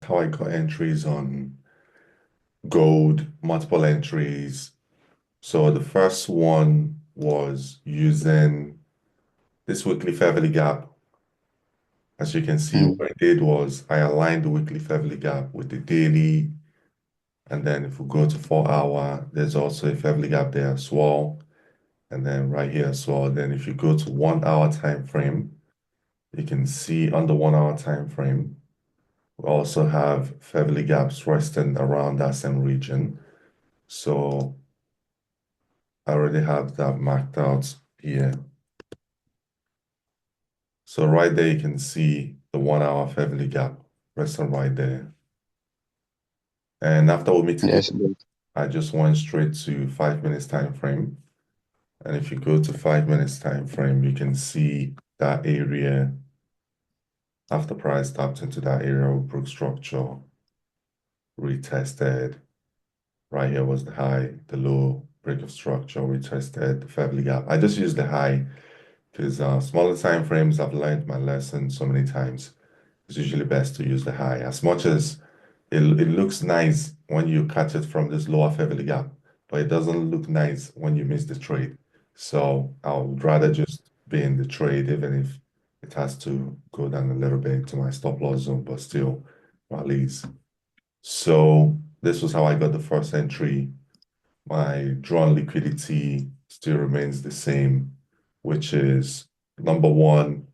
how I got entries on gold, multiple entries. So the first one was using this weekly fair value gap. As you can see, Mm. what I did was I aligned the weekly fair value gap with the daily. And then if we go to 4 hour, there's also a fair value gap there as well. And then right here as well. Then if you go to 1 hour time frame, you can see on the 1 hour time frame, we also have fair value gaps resting around that same region. So I already have that marked out here. So right there, you can see the 1 hour fair value gap resting right there. And after we mitigate, Yes, good. I just went straight to 5 minutes time frame. And if you go to 5 minutes time frame, you can see that area after price tapped into that area of broke structure, retested. Right here was the high, the low, break of structure, retested, the fair value gap. I just used the high because smaller time frames, I've learned my lesson so many times. It's usually best to use the high. As much as it looks nice when you catch it from this lower fair value gap, but it doesn't look nice when you miss the trade. So I would rather just be in the trade, even if it has to go down a little bit to my stop loss zone, but still rallies. So this was how I got the first entry. My drawn liquidity still remains the same, which is number one,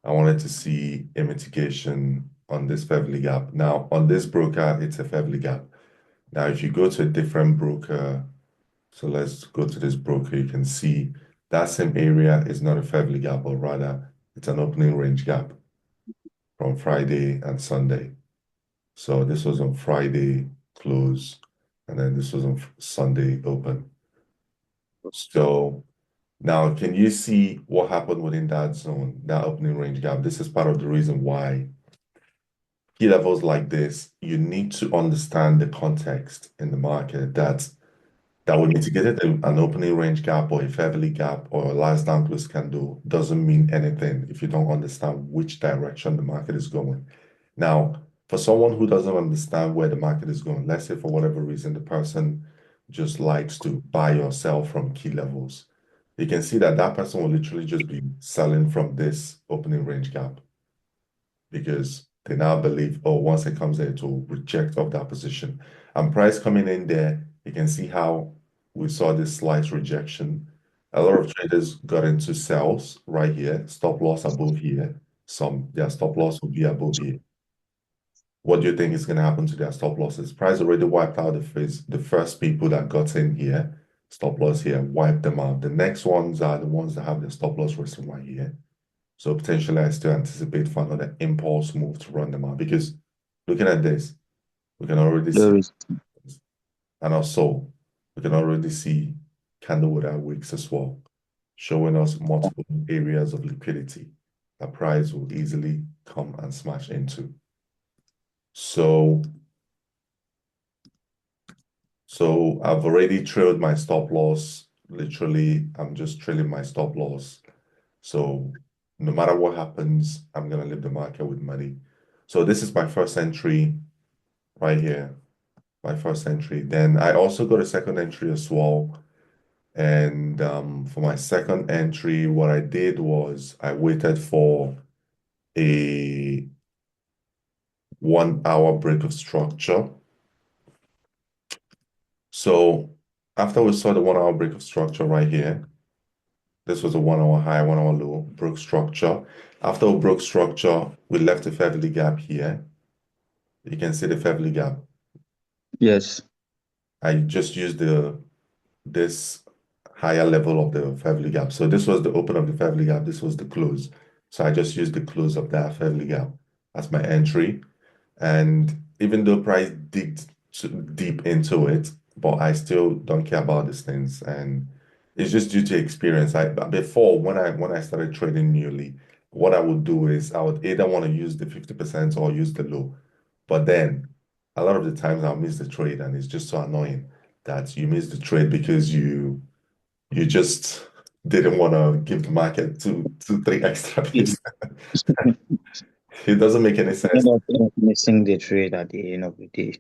I wanted to see a mitigation on this fair value gap. Now, on this broker, it's a fair value gap. Now, if you go to a different broker, so let's go to this broker, you can see that same area is not a fair value gap, but rather it's an opening range gap from Friday and Sunday. So this was on Friday close, and then this was on Sunday open. So now, can you see what happened within that zone, that opening range gap? This is part of the reason why key levels like this, you need to understand the context in the market that we mitigated an opening range gap or a fair value gap or a last down close candle doesn't mean anything if you don't understand which direction the market is going. Now, for someone who doesn't understand where the market is going, let's say for whatever reason the person just likes to buy or sell from key levels, you can see that that person will literally just be selling from this opening range gap because they now believe, oh, once it comes there, it will reject off that position. And price coming in there, you can see how we saw this slight rejection. A lot of traders got into sells right here, stop loss above here. Some their stop loss will be above here. What do you think is going to happen to their stop losses? Price already wiped out the first people that got in here, stop loss here, wiped them out. The next ones are the ones that have their stop loss resting right here. So potentially, I still anticipate for another impulse move to run them out because looking at this, we can already see, There is, and also we can already see candle without wicks as well, showing us multiple areas of liquidity that price will easily come and smash into. So, so I've already trailed my stop loss. Literally, I'm just trailing my stop loss. So no matter what happens, I'm gonna leave the market with money. So this is my first entry right here, my first entry. Then I also got a second entry as well. And for my second entry, what I did was I waited for a 1 hour break of structure. So after we saw the 1 hour break of structure right here, this was a 1 hour high, 1 hour low, broke structure. After we broke structure, we left a fair value gap here. You can see the fair value gap. yes. I just used this higher level of the fair value gap. So this was the open of the fair value gap. This was the close. So I just used the close of that fair value gap as my entry. And even though price digged deep into it, but I still don't care about these things. And it's just due to experience. Before when I started trading newly, what I would do is I would either want to use the 50% or use the low. But then a lot of the times I'll miss the trade and it's just so annoying that you miss the trade because you just didn't want to give the market two, three extra Mhm. pips. It doesn't make any sense. End up missing the trade at the end of the day.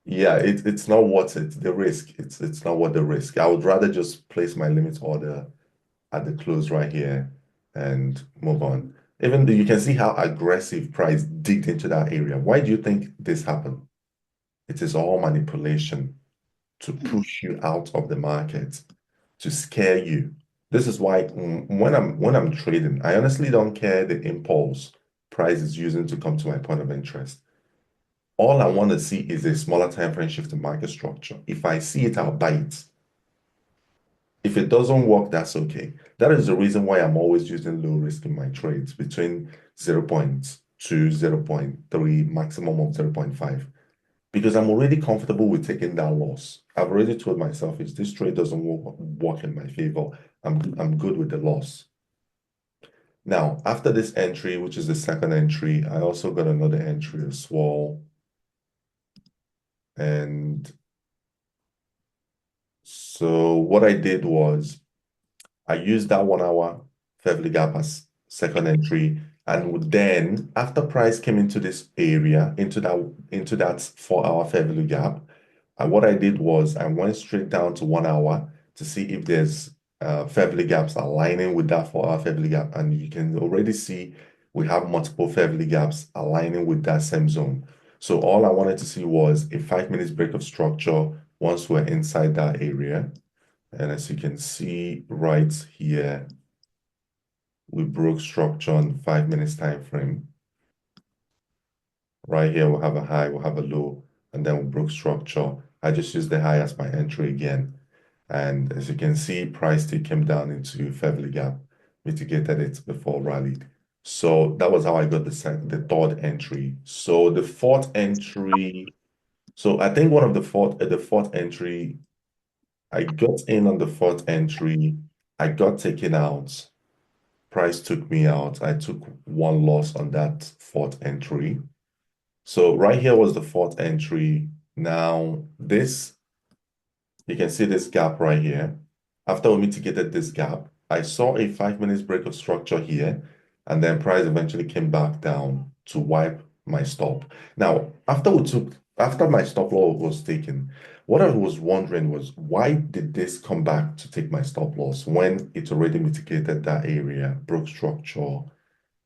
Yeah, it's not worth it. The risk. It's not worth the risk. I would rather just place my limit order at the close right here and move on. Even though you can see how aggressive price digged into that area. Why do you think this happened? It is all manipulation to push you out of the market, to scare you. This is why when I'm trading, I honestly don't care the impulse price is using to come to my point of interest. All I want to see is a smaller time frame shift in market structure. If I see it, I'll buy it. If it doesn't work, that's okay. That is the reason why I'm always using low risk in my trades between 0.2, 0.3, maximum of 0.5. Because I'm already comfortable with taking that loss. I've already told myself if this trade doesn't work in my favor, I'm good with the loss. Now, after this entry, which is the second entry, I also got another entry as well. And so what I did was I used that 1 hour Fairly gap as second entry. And then after price came into this area, into that 4 hour Fairly gap, what I did was I went straight down to 1 hour to see if there's Fairly gaps aligning with that 4 hour Fairly gap. And you can already see we have multiple Fairly gaps aligning with that same zone. So all I wanted to see was a 5 minutes break of structure once we're inside that area. And as you can see right here, we broke structure on 5 minutes time frame. Right here, we'll have a high, we'll have a low, and then we broke structure. I just used the high as my entry again. And as you can see, price still came down into Fairly gap, mitigated it before rallied. So that was how I got the third entry. So the fourth entry, so I think one of the fourth entry, I got in on the fourth entry, I got taken out. Price took me out. I took one loss on that fourth entry. So right here was the fourth entry. Now this, you can see this gap right here. After we mitigated this gap, I saw a 5 minutes break of structure here, and then price eventually came back down to wipe my stop. Now, after my stop loss was taken, what I was wondering was why did this come back to take my stop loss when it already mitigated that area, broke structure,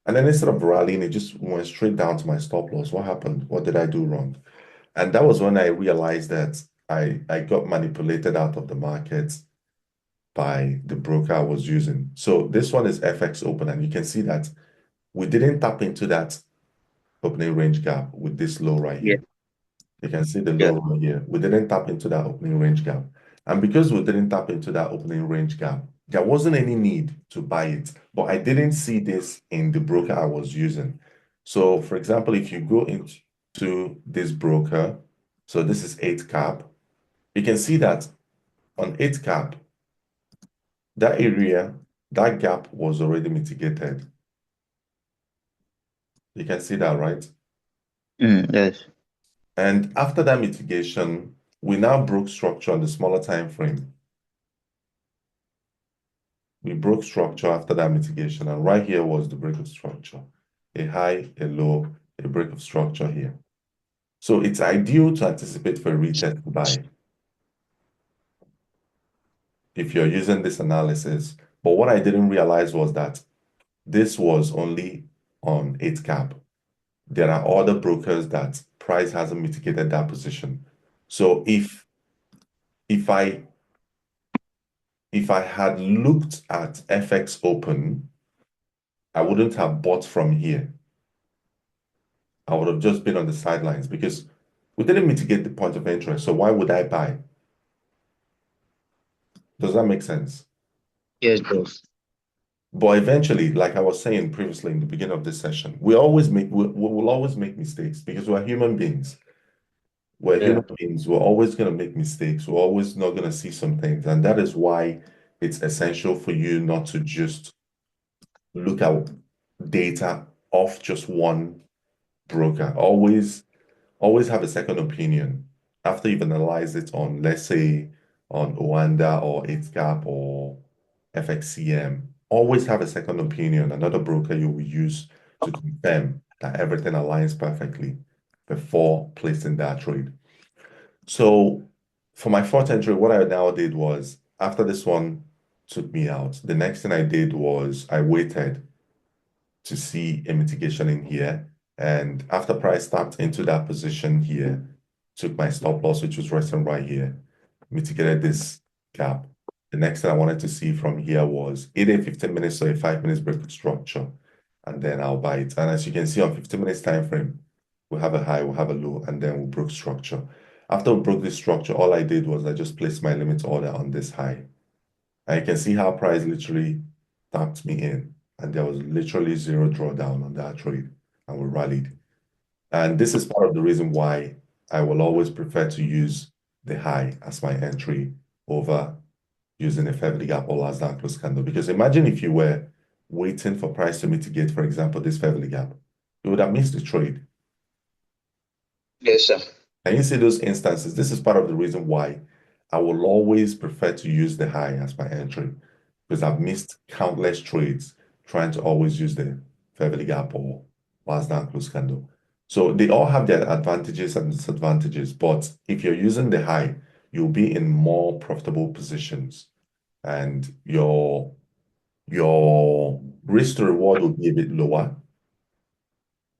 and then instead of rallying, it just went straight down to my stop loss. What happened? What did I do wrong? And that was when I realized that I got manipulated out of the market by the broker I was using. So this one is FX open, and you can see that we didn't tap into that opening range gap with this low right Yeah, here. You can see the yeah, low right here. We didn't tap into that opening range gap. And because we didn't tap into that opening range gap, there wasn't any need to buy it. But I didn't see this in the broker I was using. So for example, if you go into this broker, so this is 8 cap, you can see that on 8 cap, that area, that gap was already mitigated. You can see that, right? yes. And after that mitigation, we now broke structure on the smaller time frame. We broke structure after that mitigation, and right here was the break of structure. A high, a low, a break of structure here. So it's ideal to anticipate for a retest buy if you're using this analysis. But what I didn't realize was that this was only on 8 cap. There are other brokers that price hasn't mitigated that position. So if I if I had looked at FX open, I wouldn't have bought from here. I would have just been on the sidelines because we didn't mitigate the point of interest. So why would I buy? Does that make sense? Yes, boss. But eventually, like I was saying previously in the beginning of this session, we will always make mistakes because we're human beings. We're Yeah. human beings. We're always going to make mistakes. We're always not going to see some things. And that is why it's essential for you not to just look at data off just one broker. Always have a second opinion after you've analyzed it on, let's say, on Oanda or 8gap or FXCM. Always have a second opinion, another broker you will use to confirm. that everything aligns perfectly before placing that trade. So for my fourth entry, what I now did was after this one took me out, the next thing I did was I waited to see a mitigation in here. And after price tapped into that position here, took my stop loss, which was resting right here, mitigated this gap. The next thing I wanted to see from here was either 15 minutes or a 5 minutes break structure, and then I'll buy it. And as you can see on 15 minutes time frame, we'll have a high, we'll have a low, and then we'll broke structure. After we broke this structure, all I did was I just placed my limit order on this high. And you can see how price literally tapped me in, and there was literally zero drawdown on that trade, and we rallied. And this is part of the reason why I will always prefer to use the high as my entry over using a Febly gap or last down close candle. Because imagine if you were waiting for price to mitigate, for example, this Febly gap, you would have missed the trade. Yes, sir. And you see those instances, this is part of the reason why I will always prefer to use the high as my entry because I've missed countless trades trying to always use the Febly gap or last down close candle. So they all have their advantages and disadvantages, but if you're using the high, you'll be in more profitable positions and your risk to reward will be a bit lower.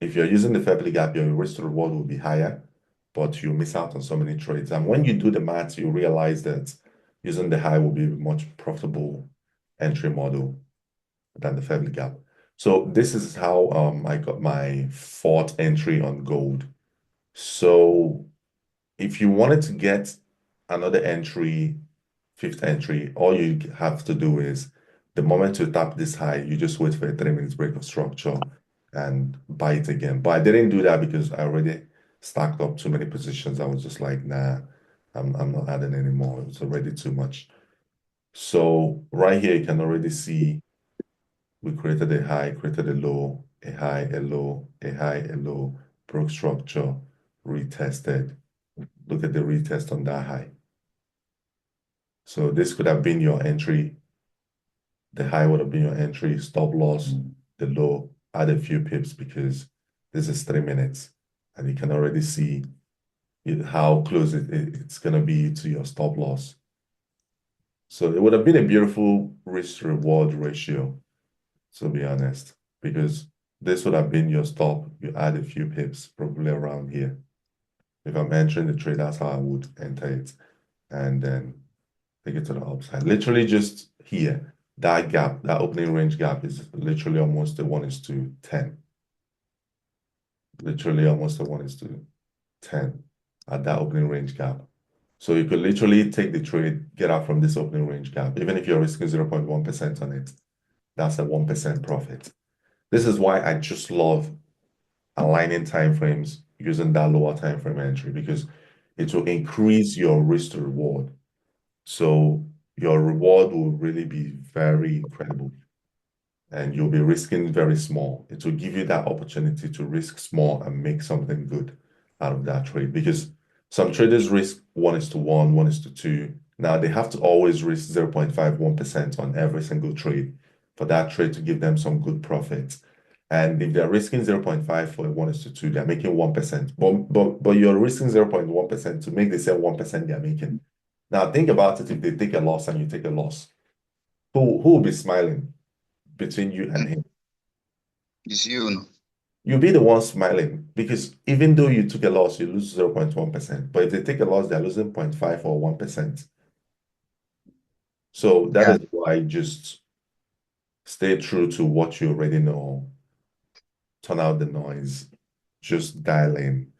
If you're using the Febly gap, your risk to reward will be higher, but you miss out on so many trades. And when you do the math, you realize that using the high will be a much profitable entry model than the Febly gap. So this is how I got my fourth entry on gold. So if you wanted to get another entry, fifth entry, all you have to do is the moment you tap this high, you just wait for a 3 minutes break of structure and buy it again. But I didn't do that because I already stacked up too many positions. I was just like, nah, I'm not adding anymore. It's already too much. So right here, you can already see we created a high, created a low, a high, a low, a high, a low, broke structure, retested. Look at the retest on that high. So this could have been your entry. The high would have been your entry, stop loss, the low, add a few pips because this is 3 minutes. And you can already see how close it's going to be to your stop loss. So it would have been a beautiful risk reward ratio, to be honest, because this would have been your stop. You add a few pips, probably around here. If I'm entering the trade, that's how I would enter it. And then take it to the upside. Literally just here, that gap, that opening range gap is literally almost a 1:10. Literally almost a 1:10 at that opening range gap. So you could literally take the trade, get out from this opening range gap. Even if you're risking 0.1% on it, that's a 1% profit. This is why I just love aligning timeframes using that lower time frame entry because it will increase your risk to reward. So your reward will really be very incredible and you'll be risking very small. It will give you that opportunity to risk small and make something good out of that trade because some traders risk 1:1, 1:2. Now they have to always risk 0.51% on every single trade for that trade to give them some good profits. And if they're risking 0.5 for a 1:2, they're making 1%. But you're risking 0.1% to make the same 1% they're making. Now think about it if they take a loss and you take a loss. Who will be smiling between you and him? It's you. No? You'll be the one smiling because even though you took a loss, you lose 0.1%. But if they take a loss, they're losing 0.5 or 1%. So that Yeah. is why just stay true to what you already know, turn out the noise, just dial in.